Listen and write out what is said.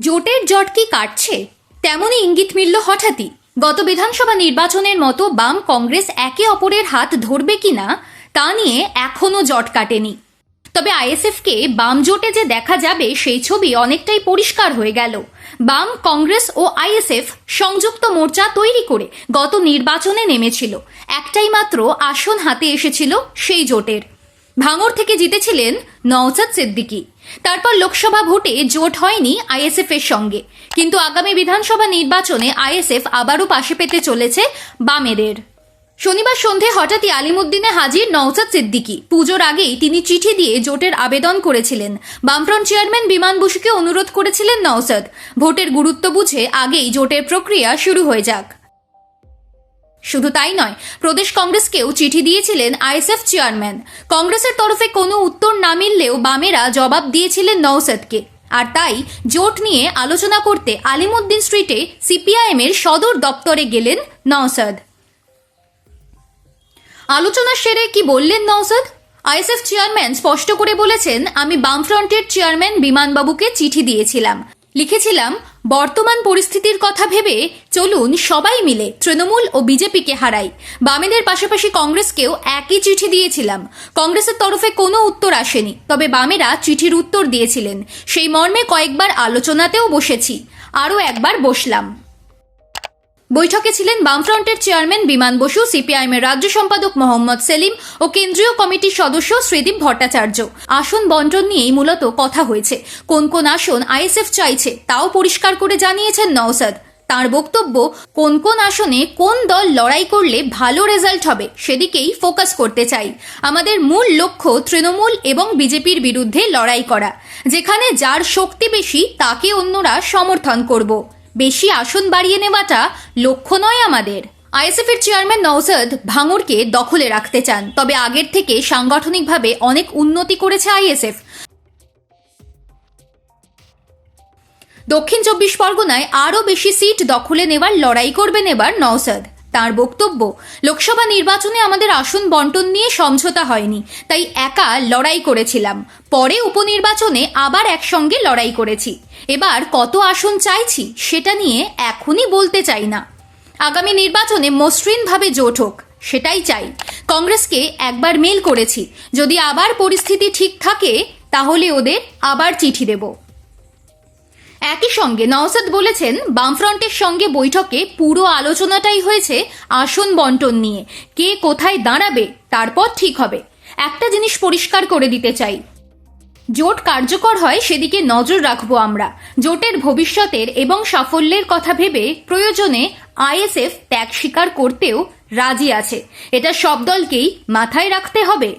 জোটের জট কি কাটছে তেমনই ইঙ্গিত মিলল হঠাৎই। গত বিধানসভা নির্বাচনের মতো বাম কংগ্রেস একে অপরের হাত ধরবে কিনা তা নিয়ে এখনো জট কাটেনি। তবে আইএসএফকে বাম জোটে যে দেখা যাবে সেই ছবি অনেকটাই পরিষ্কার হয়ে গেল। বাম, কংগ্রেস ও আইএসএফ সংযুক্ত মোর্চা তৈরি করে গত নির্বাচনে নেমেছিল। একটাই মাত্র আসন হাতে এসেছিল সেই জোটের। ভাঙড় থেকে জিতেছিলেন নওশাদ সিদ্দিকী। তারপর লোকসভা ভোটে জোট হয়নি আইএসএফ এর সঙ্গে, কিন্তু আগামী বিধানসভা নির্বাচনে আইএসএফ আবারও পাশে পেতে চলেছে বামেদের। শনিবার সন্ধে হঠাৎই আলিমুদ্দিনে হাজির নওশাদ সিদ্দিকী। পুজোর আগেই তিনি চিঠি দিয়ে জোটের আবেদন করেছিলেন। বামফ্রন্ট চেয়ারম্যান বিমান বসুকে অনুরোধ করেছিলেন নওশাদ, ভোটের গুরুত্ব বুঝে আগেই জোটের প্রক্রিয়া শুরু হয়ে যাক। শুধু তাই নয়, প্রদেশ কংগ্রেসকেও চিঠি দিয়েছিলেন আইএসএফ চেয়ারম্যান। কংগ্রেসের তরফে কোনো উত্তর না মিললেও বামেরা জবাব দিয়েছিলেন নওশাদকে। আর তাই জোট নিয়ে আলোচনা করতে আলিমুদ্দিন স্ট্রিটে সিপিআইএম এর সদর দপ্তরে গেলেন নওশাদ। আলোচনার সেরে কি বললেন নওশাদ? আইএসএফ চেয়ারম্যান স্পষ্ট করে বলেছেন, আমি বামফ্রন্টের চেয়ারম্যান বিমানবাবুকে চিঠি দিয়েছিলাম। লিখেছিলাম, বর্তমান পরিস্থিতির কথা ভেবে চলুন সবাই মিলে তৃণমূল ও বিজেপিকে হারাই। বামেদের পাশাপাশি কংগ্রেসকেও একই চিঠি দিয়েছিলাম। কংগ্রেসের তরফে কোনো উত্তর আসেনি, তবে বামেরা চিঠির উত্তর দিয়েছিলেন। সেই মর্মে কয়েকবার আলোচনাতেও বসেছি, আরও একবার বসলাম। বৈঠকে ছিলেন বামফ্রন্টের চেয়ারম্যান বিমান বসু, সিপিআইএম এর রাজ্য সম্পাদক মোহাম্মদ সেলিম ও কেন্দ্রীয় কমিটির সদস্য শ্রীদীপ ভট্টাচার্য। আসন বন্টন নিয়েই মূলত কথা হয়েছে। কোন কোন আসন আইএসএফ চাইছে তাও পরিষ্কার করে জানিয়েছেন নওশাদ। তার বক্তব্য, কোন কোন আসনে কোন দল লড়াই করলে ভালো রেজাল্ট হবে সেদিকেই ফোকাস করতে চাই। আমাদের মূল লক্ষ্য তৃণমূল এবং বিজেপির বিরুদ্ধে লড়াই করা। যেখানে যার শক্তি বেশি তাকে অন্যরা সমর্থন করব। বেশি আসন বাড়িয়ে নেওয়াটা লক্ষ্য নয় আমাদের। আইএসএফ এর চেয়ারম্যান নওশাদ ভাঙড়কে দখলে রাখতে চান, তবে আগের থেকে সাংগঠনিকভাবে অনেক উন্নতি করেছে আইএসএফ। দক্ষিণ 24 পরগনায় আরও বেশি সিট দখলে নেওয়ার লড়াই করবেন এবার নওশাদ। তার বক্তব্য, লোকসভা নির্বাচনে আমাদের আসন বন্টন নিয়ে সমঝোতা হয়নি, তাই একা লড়াই করেছিলাম। পরে উপনির্বাচনে আবার একসঙ্গে লড়াই করেছি। এবার কত আসন চাইছি সেটা নিয়ে এখনই বলতে চাই না। আগামী নির্বাচনে মসৃণভাবে জোট হোক সেটাই চাই। কংগ্রেসকে একবার মেল করেছি, যদি আবার পরিস্থিতি ঠিক থাকে তাহলে ওদের আবার চিঠি দেব। একই সঙ্গে নওশাদ বলেছেন, বামফ্রন্টের সঙ্গে বৈঠকে পুরো আলোচনাটাই হয়েছে আসন বন্টন নিয়ে। কে কোথায় দাঁড়াবে তারপর ঠিক হবে। একটা জিনিস পরিষ্কার করে দিতে চাই, জোট কার্যকর হয় সেদিকে নজর রাখবো আমরা। জোটের ভবিষ্যতের এবং সাফল্যের কথা ভেবে প্রয়োজনে আইএসএফ ত্যাগ স্বীকার করতেও রাজি আছে। এটা সব দলকেই মাথায় রাখতে হবে।